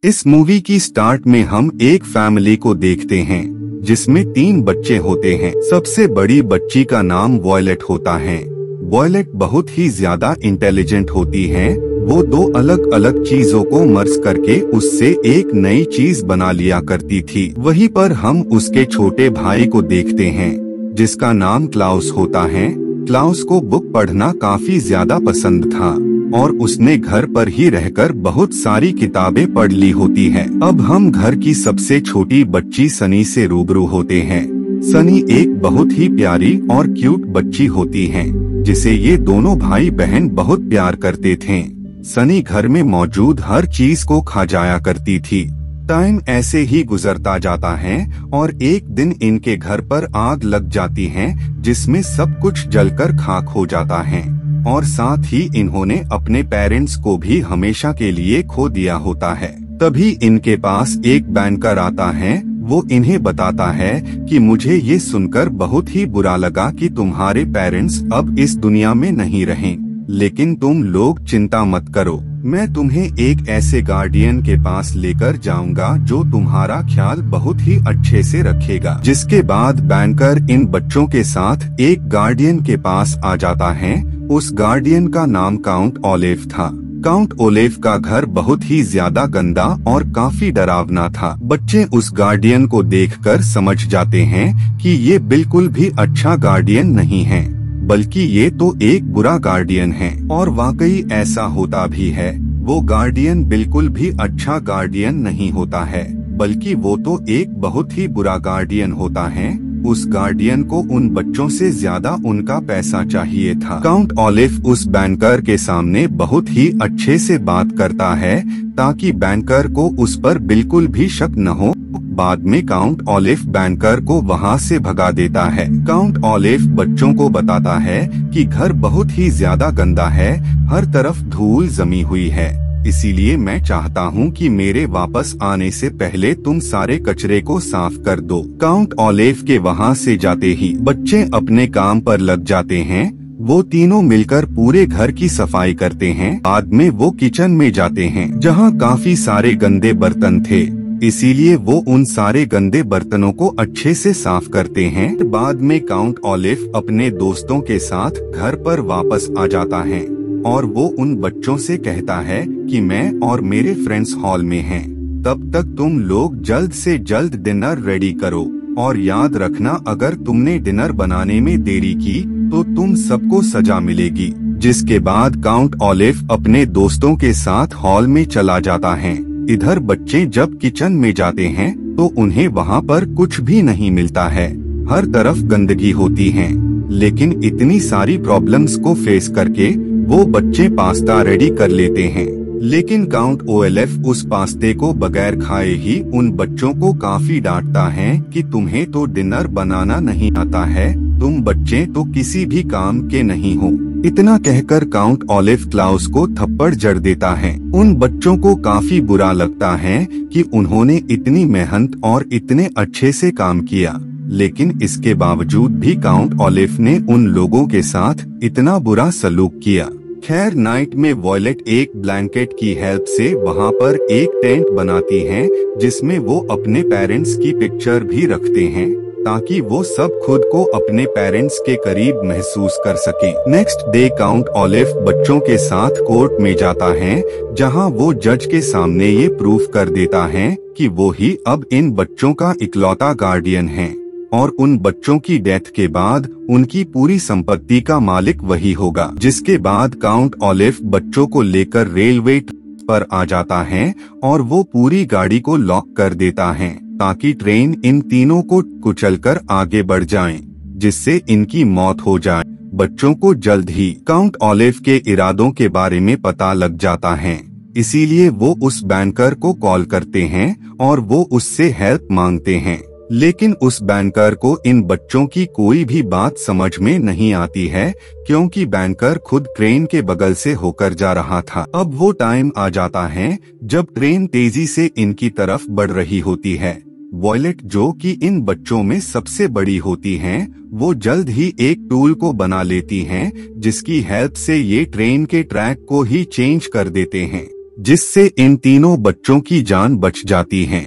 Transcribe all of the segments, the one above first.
इस मूवी की स्टार्ट में हम एक फैमिली को देखते हैं जिसमें 3 बच्चे होते हैं। सबसे बड़ी बच्ची का नाम वॉयलेट होता है। वॉयलेट बहुत ही ज्यादा इंटेलिजेंट होती है। वो 2 अलग अलग चीजों को मर्ज करके उससे एक नई चीज बना लिया करती थी। वहीं पर हम उसके छोटे भाई को देखते हैं जिसका नाम क्लाउस होता है। क्लाउस को बुक पढ़ना काफी ज्यादा पसंद था और उसने घर पर ही रहकर बहुत सारी किताबें पढ़ ली होती है। अब हम घर की सबसे छोटी बच्ची सनी से रूबरू होते हैं। सनी एक बहुत ही प्यारी और क्यूट बच्ची होती है जिसे ये दोनों भाई बहन बहुत प्यार करते थे। सनी घर में मौजूद हर चीज को खा जाया करती थी। टाइम ऐसे ही गुजरता जाता है और एक दिन इनके घर पर आग लग जाती है जिसमें सब कुछ जलकर खाक हो जाता है और साथ ही इन्होंने अपने पेरेंट्स को भी हमेशा के लिए खो दिया होता है। तभी इनके पास एक बैंकर आता है। वो इन्हें बताता है कि मुझे ये सुनकर बहुत ही बुरा लगा कि तुम्हारे पेरेंट्स अब इस दुनिया में नहीं रहें, लेकिन तुम लोग चिंता मत करो, मैं तुम्हें एक ऐसे गार्डियन के पास लेकर जाऊंगा जो तुम्हारा ख्याल बहुत ही अच्छे से रखेगा। जिसके बाद बैंकर इन बच्चों के साथ एक गार्डियन के पास आ जाता है। उस गार्डियन का नाम काउंट ओलेफ था। काउंट ओलेफ का घर बहुत ही ज्यादा गंदा और काफी डरावना था। बच्चे उस गार्डियन को देखकर समझ जाते हैं कि ये बिल्कुल भी अच्छा गार्डियन नहीं है, बल्कि ये तो एक बुरा गार्डियन है। और वाकई ऐसा होता भी है। वो गार्डियन बिल्कुल भी अच्छा गार्डियन नहीं होता है, बल्कि वो तो एक बहुत ही बुरा गार्डियन होता है। उस गार्डियन को उन बच्चों से ज्यादा उनका पैसा चाहिए था। काउंट ओलेफ उस बैंकर के सामने बहुत ही अच्छे से बात करता है ताकि बैंकर को उस पर बिल्कुल भी शक न हो। बाद में काउंट ओलेफ बैंकर को वहां से भगा देता है। काउंट ओलेफ बच्चों को बताता है कि घर बहुत ही ज्यादा गंदा है, हर तरफ धूल जमी हुई है, इसीलिए मैं चाहता हूँ कि मेरे वापस आने से पहले तुम सारे कचरे को साफ कर दो। काउंट ओलेफ के वहाँ से जाते ही बच्चे अपने काम पर लग जाते हैं। वो तीनों मिलकर पूरे घर की सफाई करते हैं। बाद में वो किचन में जाते हैं जहाँ काफी सारे गंदे बर्तन थे, इसीलिए वो उन सारे गंदे बर्तनों को अच्छे से साफ करते हैं। बाद में काउंट ओलेफ अपने दोस्तों के साथ घर पर वापस आ जाता है और वो उन बच्चों से कहता है कि मैं और मेरे फ्रेंड्स हॉल में हैं। तब तक तुम लोग जल्द से जल्द डिनर रेडी करो और याद रखना, अगर तुमने डिनर बनाने में देरी की तो तुम सबको सजा मिलेगी। जिसके बाद काउंट ओलेफ अपने दोस्तों के साथ हॉल में चला जाता है। इधर बच्चे जब किचन में जाते हैं तो उन्हें वहाँ पर कुछ भी नहीं मिलता है, हर तरफ गंदगी होती है। लेकिन इतनी सारी प्रॉब्लम्स को फेस करके वो बच्चे पास्ता रेडी कर लेते हैं। लेकिन काउंट ओलेफ उस पास्ते को बगैर खाए ही उन बच्चों को काफी डांटता है कि तुम्हें तो डिनर बनाना नहीं आता है, तुम बच्चे तो किसी भी काम के नहीं हो। इतना कहकर काउंट ओलेफ क्लाउस को थप्पड़ जड़ देता है। उन बच्चों को काफी बुरा लगता है कि उन्होंने इतनी मेहनत और इतने अच्छे से काम किया, लेकिन इसके बावजूद भी काउंट ओलेफ ने उन लोगों के साथ इतना बुरा सलूक किया। खैर, नाइट में वॉयलेट एक ब्लैंकेट की हेल्प से वहाँ पर एक टेंट बनाती हैं जिसमें वो अपने पेरेंट्स की पिक्चर भी रखते हैं ताकि वो सब खुद को अपने पेरेंट्स के करीब महसूस कर सके। नेक्स्ट डे काउंट ओलेफ बच्चों के साथ कोर्ट में जाता है जहाँ वो जज के सामने ये प्रूफ कर देता है कि वो ही अब इन बच्चों का इकलौता गार्डियन है और उन बच्चों की डेथ के बाद उनकी पूरी संपत्ति का मालिक वही होगा। जिसके बाद काउंट ओलेफ बच्चों को लेकर रेलवे पर आ जाता है और वो पूरी गाड़ी को लॉक कर देता है ताकि ट्रेन इन तीनों को कुचलकर आगे बढ़ जाए, जिससे इनकी मौत हो जाए। बच्चों को जल्द ही काउंट ओलेफ के इरादों के बारे में पता लग जाता है, इसीलिए वो उस बैंकर को कॉल करते हैं और वो उससे हेल्प मांगते हैं। लेकिन उस बैंकर को इन बच्चों की कोई भी बात समझ में नहीं आती है क्योंकि बैंकर खुद ट्रेन के बगल से होकर जा रहा था। अब वो टाइम आ जाता है जब ट्रेन तेजी से इनकी तरफ बढ़ रही होती है। वॉयलेट, जो कि इन बच्चों में सबसे बड़ी होती हैं, वो जल्द ही एक टूल को बना लेती हैं जिसकी हेल्प से ये ट्रेन के ट्रैक को ही चेंज कर देते हैं। जिससे इन तीनों बच्चों की जान बच जाती है।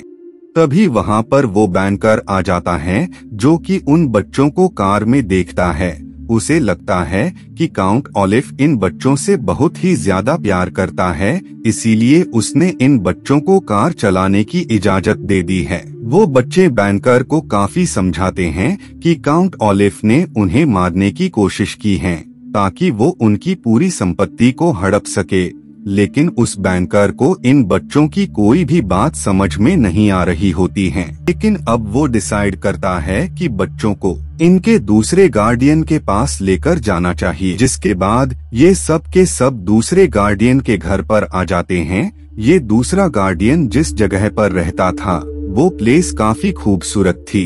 तभी वहां पर वो बैंकर आ जाता है जो कि उन बच्चों को कार में देखता है। उसे लगता है कि काउंट ओलिव इन बच्चों से बहुत ही ज्यादा प्यार करता है, इसीलिए उसने इन बच्चों को कार चलाने की इजाजत दे दी है। वो बच्चे बैंकर को काफी समझाते हैं कि काउंट ओलिव ने उन्हें मारने की कोशिश की है ताकि वो उनकी पूरी संपत्ति को हड़प सके, लेकिन उस बैंकर को इन बच्चों की कोई भी बात समझ में नहीं आ रही होती है। लेकिन अब वो डिसाइड करता है कि बच्चों को इनके दूसरे गार्डियन के पास लेकर जाना चाहिए, जिसके बाद ये सब के सब दूसरे गार्डियन के घर पर आ जाते हैं। ये दूसरा गार्डियन जिस जगह पर रहता था वो प्लेस काफी खूबसूरत थी।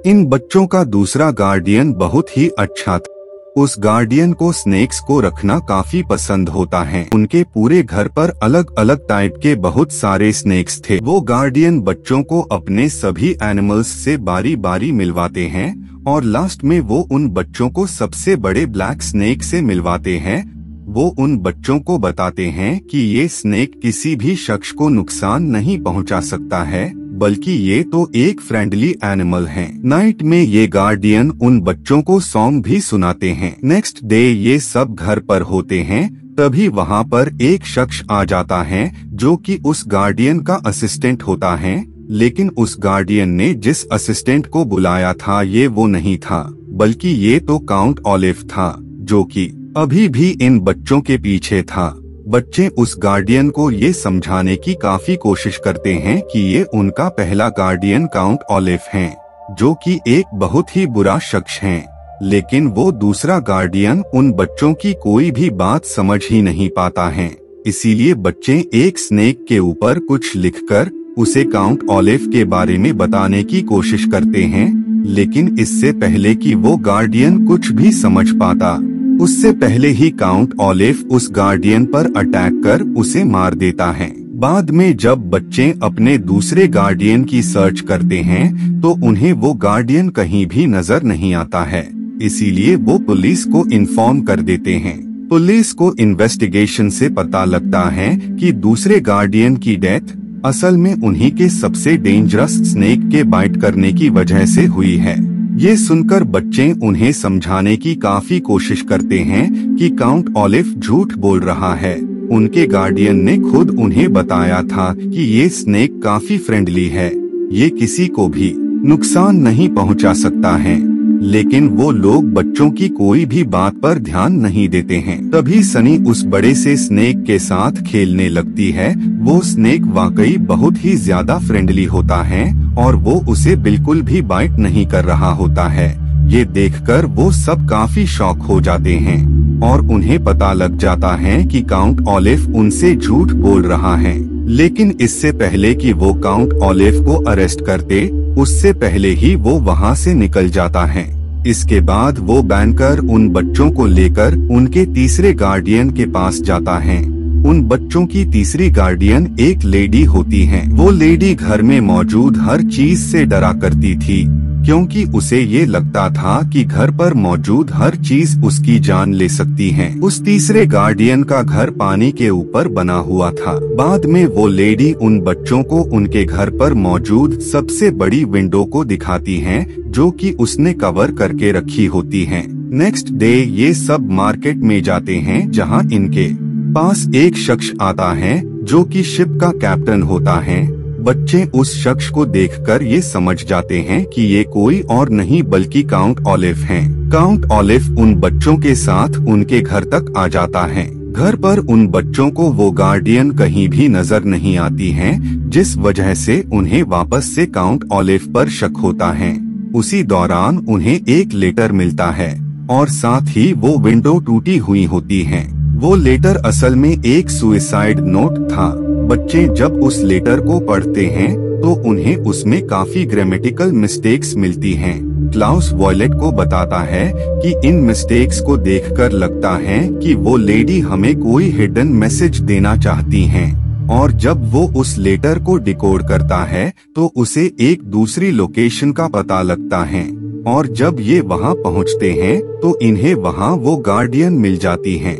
इन बच्चों का दूसरा गार्डियन बहुत ही अच्छा था। उस गार्डियन को स्नेक्स को रखना काफी पसंद होता है। उनके पूरे घर पर अलग अलग टाइप के बहुत सारे स्नेक्स थे। वो गार्डियन बच्चों को अपने सभी एनिमल्स से बारी बारी मिलवाते हैं और लास्ट में वो उन बच्चों को सबसे बड़े ब्लैक स्नेक से मिलवाते हैं। वो उन बच्चों को बताते हैं कि ये स्नेक किसी भी शख्स को नुकसान नहीं पहुंचा सकता है, बल्कि ये तो एक फ्रेंडली एनिमल है। नाइट में ये गार्डियन उन बच्चों को सॉन्ग भी सुनाते हैं। नेक्स्ट डे ये सब घर पर होते हैं, तभी वहाँ पर एक शख्स आ जाता है जो कि उस गार्डियन का असिस्टेंट होता है। लेकिन उस गार्डियन ने जिस असिस्टेंट को बुलाया था ये वो नहीं था, बल्कि ये तो काउंट ओलिव था जो कि अभी भी इन बच्चों के पीछे था। बच्चे उस गार्डियन को ये समझाने की काफी कोशिश करते हैं कि ये उनका पहला गार्डियन काउंट ओलिव हैं, जो कि एक बहुत ही बुरा शख्स हैं। लेकिन वो दूसरा गार्डियन उन बच्चों की कोई भी बात समझ ही नहीं पाता है। इसीलिए बच्चे एक स्नेक के ऊपर कुछ लिखकर उसे काउंट ओलिव के बारे में बताने की कोशिश करते हैं, लेकिन इससे पहले कि वो गार्डियन कुछ भी समझ पाता, उससे पहले ही काउंट ओलिव उस गार्डियन पर अटैक कर उसे मार देता है। बाद में जब बच्चे अपने दूसरे गार्डियन की सर्च करते हैं तो उन्हें वो गार्डियन कहीं भी नजर नहीं आता है। इसीलिए वो पुलिस को इन्फॉर्म कर देते हैं। पुलिस को इन्वेस्टिगेशन से पता लगता है कि दूसरे गार्डियन की डेथ असल में उन्हीं के सबसे डेंजरस स्नेक के बाइट करने की वजह से हुई है। ये सुनकर बच्चे उन्हें समझाने की काफी कोशिश करते हैं कि काउंट ओलिव झूठ बोल रहा है। उनके गार्डियन ने खुद उन्हें बताया था कि ये स्नेक काफी फ्रेंडली है, ये किसी को भी नुकसान नहीं पहुंचा सकता है। लेकिन वो लोग बच्चों की कोई भी बात पर ध्यान नहीं देते हैं। तभी सनी उस बड़े से स्नेक के साथ खेलने लगती है। वो स्नेक वाकई बहुत ही ज्यादा फ्रेंडली होता है और वो उसे बिल्कुल भी बाइट नहीं कर रहा होता है। ये देखकर वो सब काफी शॉक हो जाते हैं और उन्हें पता लग जाता है कि काउंट ओलिव उनसे झूठ बोल रहा है। लेकिन इससे पहले कि वो काउंट ओलिव को अरेस्ट करते, उससे पहले ही वो वहाँ से निकल जाता है। इसके बाद वो बैंकर उन बच्चों को लेकर उनके तीसरे गार्डियन के पास जाता है। उन बच्चों की तीसरी गार्डियन एक लेडी होती है। वो लेडी घर में मौजूद हर चीज से डरा करती थी, क्योंकि उसे ये लगता था कि घर पर मौजूद हर चीज उसकी जान ले सकती है। उस तीसरे गार्डियन का घर पानी के ऊपर बना हुआ था। बाद में वो लेडी उन बच्चों को उनके घर पर मौजूद सबसे बड़ी विंडो को दिखाती है, जो कि उसने कवर करके रखी होती है। नेक्स्ट डे ये सब मार्केट में जाते हैं, जहाँ इनके पास एक शख्स आता है जो कि शिप का कैप्टन होता है। बच्चे उस शख्स को देखकर ये समझ जाते हैं कि ये कोई और नहीं बल्कि काउंट ओलिव हैं। काउंट ओलिव उन बच्चों के साथ उनके घर तक आ जाता है। घर पर उन बच्चों को वो गार्डियन कहीं भी नजर नहीं आती हैं, जिस वजह से उन्हें वापस से काउंट ओलिव पर शक होता है। उसी दौरान उन्हें एक लेटर मिलता है और साथ ही वो विंडो टूटी हुई होती है। वो लेटर असल में एक सुसाइड नोट था। बच्चे जब उस लेटर को पढ़ते हैं तो उन्हें उसमें काफी ग्रामेटिकल मिस्टेक्स मिलती हैं। क्लाउस वॉयलेट को बताता है कि इन मिस्टेक्स को देखकर लगता है कि वो लेडी हमें कोई हिडन मैसेज देना चाहती हैं। और जब वो उस लेटर को डिकोड करता है तो उसे एक दूसरी लोकेशन का पता लगता है, और जब ये वहाँ पहुँचते हैं तो इन्हें वहाँ वो गार्डियन मिल जाती हैं।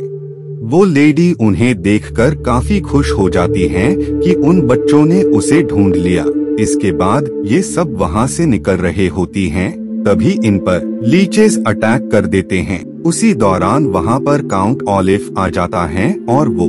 वो लेडी उन्हें देखकर काफी खुश हो जाती हैं कि उन बच्चों ने उसे ढूंढ लिया। इसके बाद ये सब वहाँ से निकल रहे होती हैं, तभी इन पर लीचेस अटैक कर देते हैं। उसी दौरान वहाँ पर काउंट ओलिव आ जाता है और वो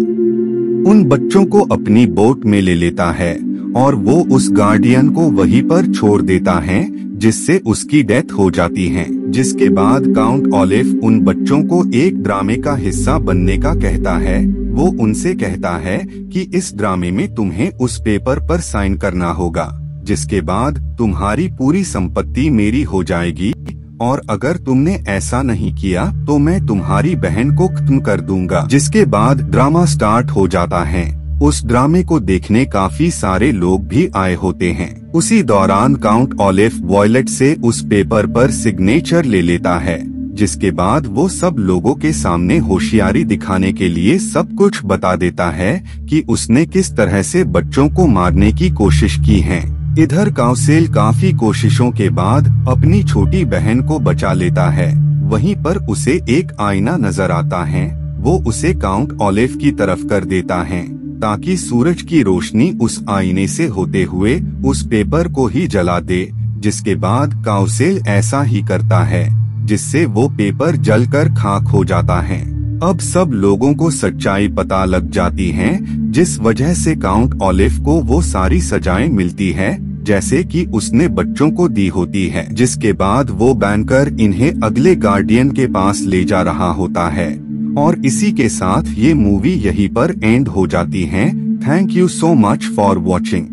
उन बच्चों को अपनी बोट में ले लेता है और वो उस गार्डियन को वहीं पर छोड़ देता है, जिससे उसकी डेथ हो जाती है। जिसके बाद काउंट ओलिव उन बच्चों को एक ड्रामे का हिस्सा बनने का कहता है। वो उनसे कहता है कि इस ड्रामे में तुम्हें उस पेपर पर साइन करना होगा, जिसके बाद तुम्हारी पूरी संपत्ति मेरी हो जाएगी, और अगर तुमने ऐसा नहीं किया तो मैं तुम्हारी बहन को खत्म कर दूंगा। जिसके बाद ड्रामा स्टार्ट हो जाता है। उस ड्रामे को देखने काफी सारे लोग भी आए होते हैं। उसी दौरान काउंट ओलिव वॉयलेट से उस पेपर पर सिग्नेचर ले लेता है, जिसके बाद वो सब लोगों के सामने होशियारी दिखाने के लिए सब कुछ बता देता है कि उसने किस तरह से बच्चों को मारने की कोशिश की है। इधर काउसेल काफी कोशिशों के बाद अपनी छोटी बहन को बचा लेता है। वहीं पर उसे एक आईना नजर आता है। वो उसे काउंट ओलिव की तरफ कर देता है ताकि सूरज की रोशनी उस आईने से होते हुए उस पेपर को ही जला दे। जिसके बाद काउसेल ऐसा ही करता है, जिससे वो पेपर जलकर खाक हो जाता है। अब सब लोगों को सच्चाई पता लग जाती है, जिस वजह से काउंट ओलिव को वो सारी सजाएं मिलती है जैसे कि उसने बच्चों को दी होती है। जिसके बाद वो बैंकर इन्हें अगले गार्डियन के पास ले जा रहा होता है। और इसी के साथ ये मूवी यहीं पर एंड हो जाती है। Thank you so much for watching.